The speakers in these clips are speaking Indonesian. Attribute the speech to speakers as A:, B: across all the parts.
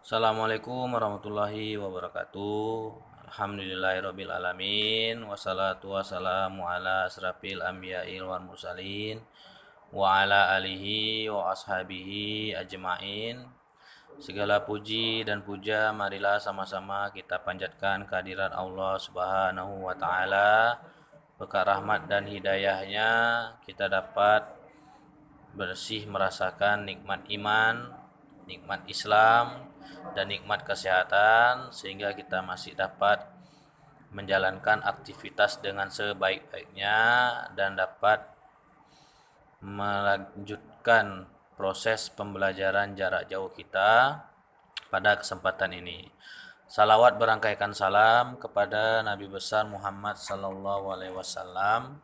A: Assalamualaikum warahmatullahi wabarakatuh. Alhamdulillahirabbil alamin wassalatu wassalamu ala asrafil anbiya'i wal mursalin wa ala alihi wa ashabihi ajmain. Segala puji dan puja marilah sama-sama kita panjatkan kehadirat Allah Subhanahu wa taala. Berkat rahmat dan hidayahnya kita dapat bersih merasakan nikmat iman, nikmat Islam, dan nikmat kesehatan sehingga kita masih dapat menjalankan aktivitas dengan sebaik-baiknya dan dapat melanjutkan proses pembelajaran jarak jauh kita pada kesempatan ini. Salawat berangkaikan salam kepada Nabi besar Muhammad sallallahu alaihi wasallam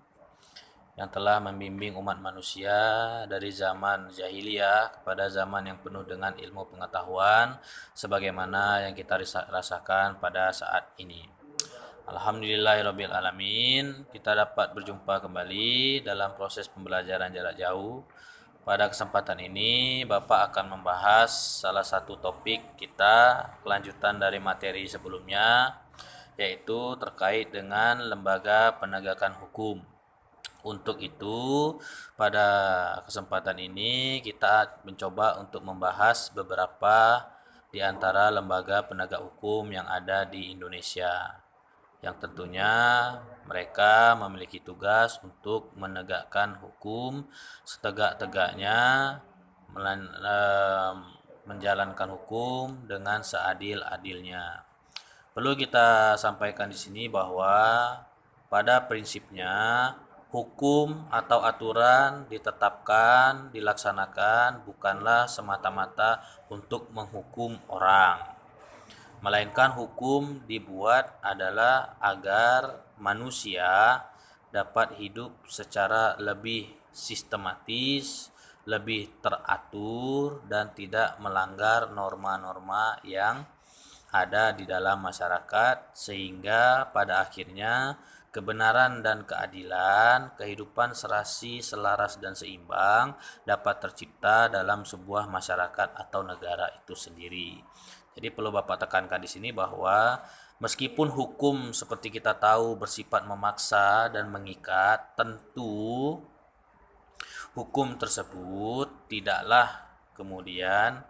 A: yang telah membimbing umat manusia dari zaman jahiliyah kepada zaman yang penuh dengan ilmu pengetahuan sebagaimana yang kita rasakan pada saat ini. Alhamdulillahirabbil alamin, kita dapat berjumpa kembali dalam proses pembelajaran jarak jauh. Pada kesempatan ini Bapak akan membahas salah satu topik kita kelanjutan dari materi sebelumnya, yaitu terkait dengan lembaga penegakan hukum. Untuk itu, pada kesempatan ini kita mencoba untuk membahas beberapa di antara lembaga penegak hukum yang ada di Indonesia, yang tentunya mereka memiliki tugas untuk menegakkan hukum setegak-tegaknya, menjalankan hukum dengan seadil-adilnya. Perlu kita sampaikan di sini bahwa pada prinsipnya hukum atau aturan ditetapkan, dilaksanakan bukanlah semata-mata untuk menghukum orang, melainkan hukum dibuat adalah agar manusia dapat hidup secara lebih sistematis, lebih teratur, dan tidak melanggar norma-norma yang ada di dalam masyarakat, sehingga pada akhirnya kebenaran dan keadilan, kehidupan serasi, selaras dan seimbang dapat tercipta dalam sebuah masyarakat atau negara itu sendiri. Jadi perlu Bapak tekankan di sini bahwa meskipun hukum seperti kita tahu bersifat memaksa dan mengikat, tentu hukum tersebut tidaklah kemudian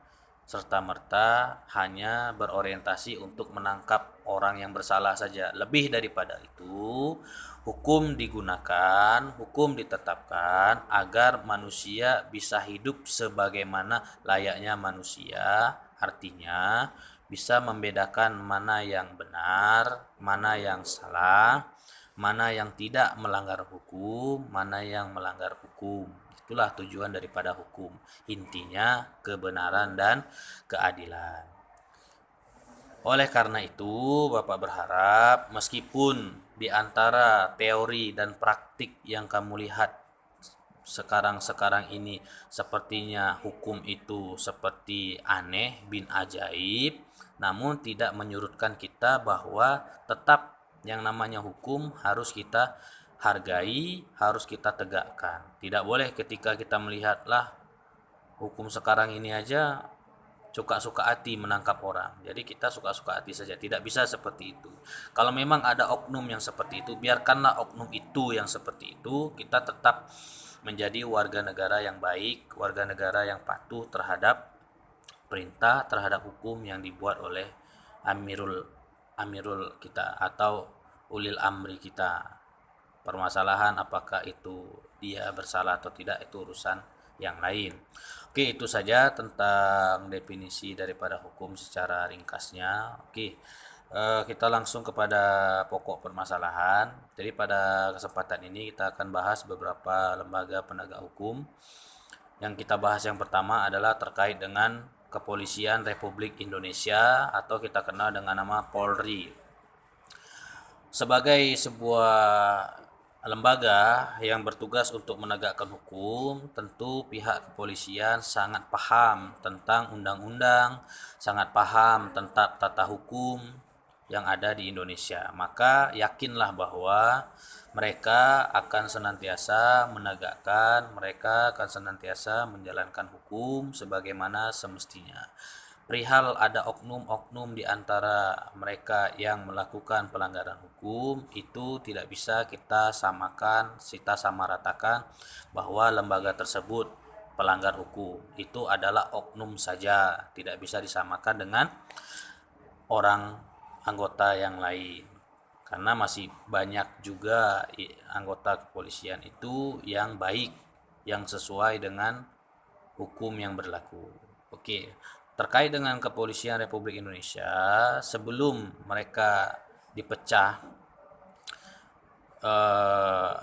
A: serta-merta hanya berorientasi untuk menangkap orang yang bersalah saja. Lebih daripada itu, hukum digunakan, hukum ditetapkan agar manusia bisa hidup sebagaimana layaknya manusia. Artinya, bisa membedakan mana yang benar, mana yang salah, mana yang tidak melanggar hukum, mana yang melanggar hukum. Itulah tujuan daripada hukum. Intinya kebenaran dan keadilan. Oleh karena itu, Bapak berharap meskipun di antara teori dan praktik yang kamu lihat sekarang-sekarang ini sepertinya hukum itu seperti aneh bin ajaib, namun tidak menyurutkan kita bahwa tetap yang namanya hukum harus kita hargai, harus kita tegakkan. Tidak boleh ketika kita melihatlah hukum sekarang ini aja suka-suka hati menangkap orang. Jadi kita suka-suka hati saja. Tidak bisa seperti itu. Kalau memang ada oknum yang seperti itu, biarkanlah oknum itu yang seperti itu. Kita tetap menjadi warga negara yang baik, warga negara yang patuh terhadap perintah, terhadap hukum yang dibuat oleh Amirul Amirul kita atau ulil amri kita. Permasalahan apakah itu dia bersalah atau tidak itu urusan yang lain. Oke, itu saja tentang definisi daripada hukum secara ringkasnya. Oke, kita langsung kepada pokok permasalahan. Jadi pada kesempatan ini kita akan bahas beberapa lembaga penegak hukum. Yang kita bahas yang pertama adalah terkait dengan Kepolisian Republik Indonesia atau kita kenal dengan nama Polri. Sebagai sebuah lembaga yang bertugas untuk menegakkan hukum, tentu pihak kepolisian sangat paham tentang undang-undang, sangat paham tentang tata hukum yang ada di Indonesia. Maka yakinlah bahwa mereka akan senantiasa menegakkan, mereka akan senantiasa menjalankan hukum sebagaimana semestinya. perihal ada oknum-oknum di antara mereka yang melakukan pelanggaran hukum, itu tidak bisa kita samakan, kita samaratakan bahwa lembaga tersebut pelanggar hukum. Itu adalah oknum saja, tidak bisa disamakan dengan orang anggota yang lain. Karena masih banyak juga anggota kepolisian itu yang baik, yang sesuai dengan hukum yang berlaku. Oke, terkait dengan Kepolisian Republik Indonesia, sebelum mereka dipecah eh,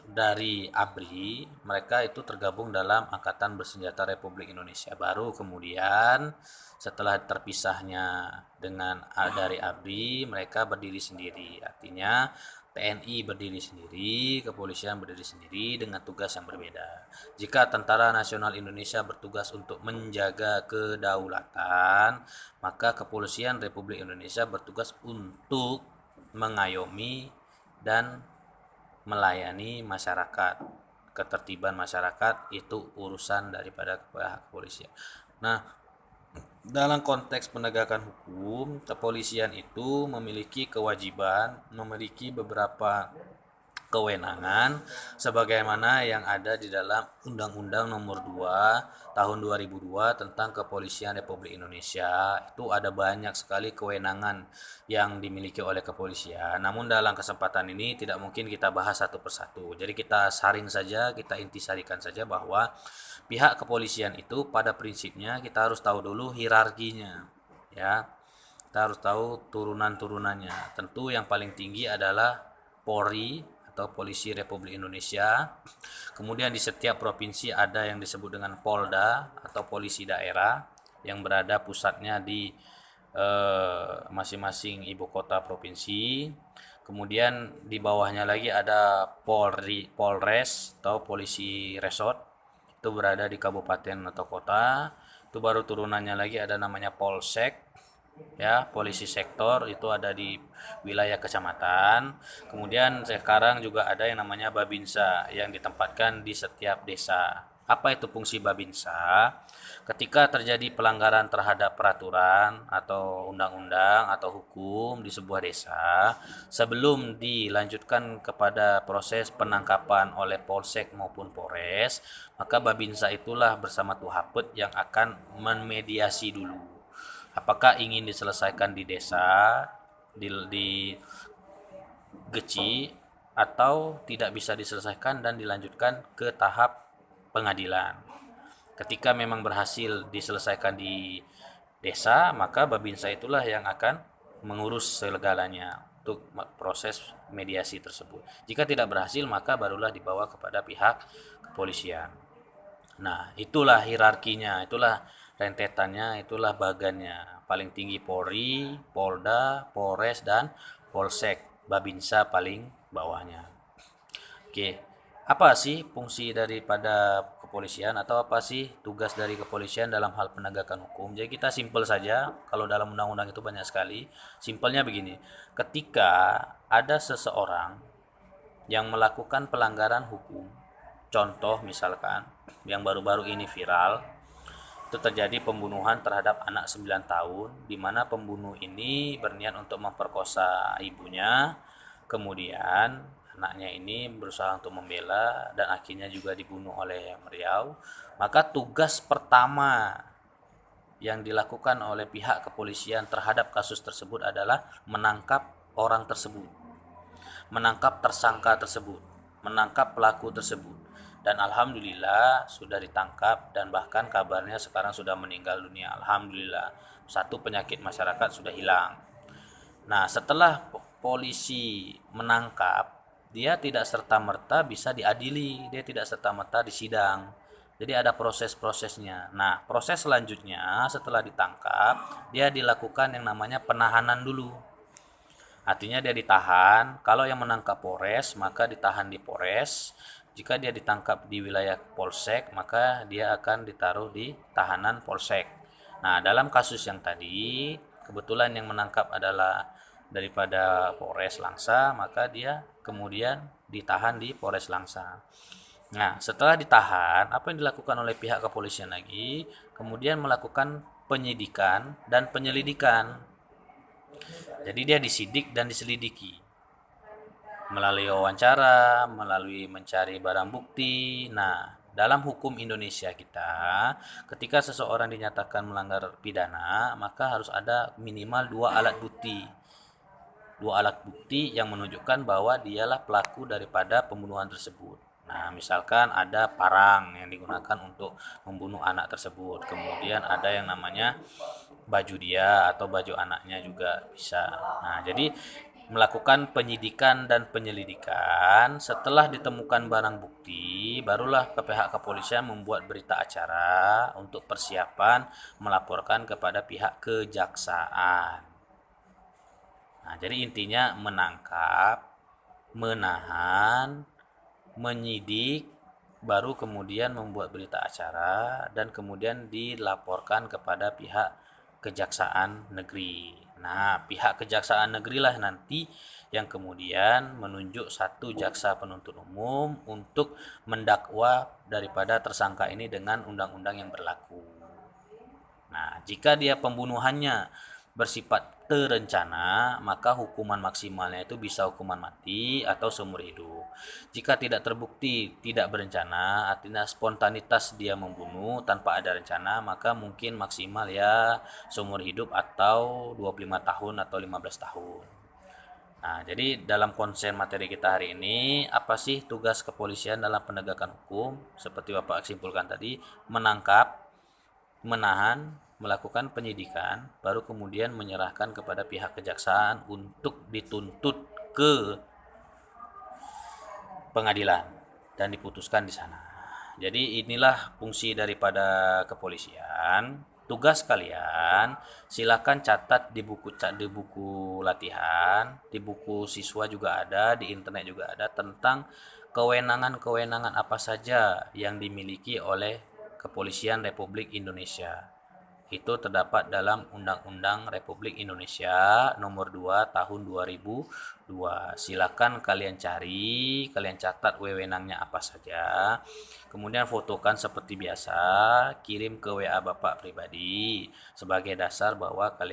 A: dari ABRI, mereka itu tergabung dalam Angkatan Bersenjata Republik Indonesia. Baru kemudian setelah terpisahnya dari ABRI, mereka berdiri sendiri. Artinya TNI berdiri sendiri, kepolisian berdiri sendiri dengan tugas yang berbeda. Jika Tentara Nasional Indonesia bertugas untuk menjaga kedaulatan, maka Kepolisian Republik Indonesia bertugas untuk mengayomi dan melayani masyarakat. Ketertiban masyarakat itu urusan daripada pihak kepolisian. Nah, dalam konteks penegakan hukum, kepolisian itu memiliki kewajiban, memiliki beberapa kewenangan sebagaimana yang ada di dalam Undang-Undang Nomor 2 Tahun 2002 tentang Kepolisian Republik Indonesia. Itu ada banyak sekali kewenangan yang dimiliki oleh kepolisian. Namun dalam kesempatan ini tidak mungkin kita bahas satu persatu. Jadi kita saring saja, kita intisarikan saja bahwa pihak kepolisian itu pada prinsipnya kita harus tahu dulu hierarkinya, ya. Kita harus tahu turunan-turunannya. Tentu yang paling tinggi adalah Polri atau Polisi Republik Indonesia. Kemudian di setiap provinsi ada yang disebut dengan Polda atau polisi daerah yang berada pusatnya di masing-masing ibu kota provinsi. Kemudian di bawahnya lagi ada Polres atau polisi resort, itu berada di kabupaten atau kota. Itu baru turunannya lagi ada namanya Polsek, ya, polisi sektor, itu ada di wilayah kecamatan. Kemudian sekarang juga ada yang namanya Babinsa yang ditempatkan di setiap desa. Apa itu fungsi Babinsa? Ketika terjadi pelanggaran terhadap peraturan atau undang-undang atau hukum di sebuah desa, sebelum dilanjutkan kepada proses penangkapan oleh Polsek maupun Polres, maka Babinsa itulah bersama Tuhapet yang akan memediasi dulu. Apakah ingin diselesaikan di desa, di Geci, atau tidak bisa diselesaikan dan dilanjutkan ke tahap pengadilan. Ketika memang berhasil diselesaikan di desa, maka Babinsa itulah yang akan mengurus segalanya untuk proses mediasi tersebut. Jika tidak berhasil, maka barulah dibawa kepada pihak kepolisian. Nah, itulah hierarkinya, itulah rentetannya, itulah bagannya. Paling tinggi Polri, Polda, Polres, dan Polsek. Babinsa paling bawahnya. Oke, apa sih fungsi daripada kepolisian atau apa sih tugas dari kepolisian dalam hal penegakan hukum? Jadi kita simpel saja, kalau dalam undang-undang itu banyak sekali. Simpelnya begini, ketika ada seseorang yang melakukan pelanggaran hukum, contoh misalkan yang baru-baru ini viral, itu terjadi pembunuhan terhadap anak 9 tahun, di mana pembunuh ini berniat untuk memperkosa ibunya, kemudian anaknya ini berusaha untuk membela dan akhirnya juga dibunuh oleh Meriau. Maka tugas pertama yang dilakukan oleh pihak kepolisian terhadap kasus tersebut adalah menangkap orang tersebut, menangkap tersangka tersebut, menangkap pelaku tersebut. Dan alhamdulillah sudah ditangkap dan bahkan kabarnya sekarang sudah meninggal dunia. Alhamdulillah, satu penyakit masyarakat sudah hilang. Nah, setelah polisi menangkap, dia tidak serta-merta bisa diadili, dia tidak serta-merta disidang. Jadi ada proses-prosesnya. Nah, proses selanjutnya setelah ditangkap, dia dilakukan yang namanya penahanan dulu. Artinya dia ditahan. Kalau yang menangkap Polres, maka ditahan di Polres. Jika dia ditangkap di wilayah Polsek, maka dia akan ditaruh di tahanan Polsek. Nah, dalam kasus yang tadi, kebetulan yang menangkap adalah daripada Polres Langsa, maka dia kemudian ditahan di Polres Langsa. Nah, setelah ditahan, apa yang dilakukan oleh pihak kepolisian lagi? Kemudian melakukan penyidikan, dan penyelidikan. Jadi dia disidik dan diselidiki melalui wawancara, melalui mencari barang bukti. Nah, dalam hukum Indonesia kita, ketika seseorang dinyatakan melanggar pidana, maka harus ada minimal dua alat bukti. Dua alat bukti yang menunjukkan bahwa dialah pelaku daripada pembunuhan tersebut. Nah, misalkan ada parang yang digunakan untuk membunuh anak tersebut. Kemudian ada yang namanya baju dia atau baju anaknya juga bisa. Nah, jadi melakukan penyidikan dan penyelidikan, setelah ditemukan barang bukti, barulah pihak kepolisian membuat berita acara untuk persiapan melaporkan kepada pihak kejaksaan. Nah, jadi intinya menangkap, menahan, menyidik, baru kemudian membuat berita acara dan kemudian dilaporkan kepada pihak kejaksaan negeri. Nah, pihak kejaksaan negeri lah nanti yang kemudian menunjuk satu jaksa penuntut umum untuk mendakwa daripada tersangka ini dengan undang-undang yang berlaku. Nah, jika dia pembunuhannya bersifat terencana, maka hukuman maksimalnya itu bisa hukuman mati atau seumur hidup. Jika tidak terbukti tidak berencana, artinya spontanitas dia membunuh tanpa ada rencana, maka mungkin maksimal ya seumur hidup atau 25 tahun atau 15 tahun. Nah, jadi dalam konsen materi kita hari ini, apa sih tugas kepolisian dalam penegakan hukum? Seperti Bapak simpulkan tadi, menangkap, menahan, melakukan penyidikan, baru kemudian menyerahkan kepada pihak kejaksaan untuk dituntut ke pengadilan dan diputuskan di sana. Jadi inilah fungsi daripada kepolisian. Tugas kalian silakan catat di buku latihan, di buku siswa juga ada, di internet juga ada tentang kewenangan-kewenangan apa saja yang dimiliki oleh Kepolisian Republik Indonesia. Itu terdapat dalam Undang-Undang Republik Indonesia Nomor 2 Tahun 2002. Silakan kalian cari, kalian catat wewenangnya apa saja. Kemudian fotokan seperti biasa, kirim ke WA Bapak pribadi sebagai dasar bahwa kalian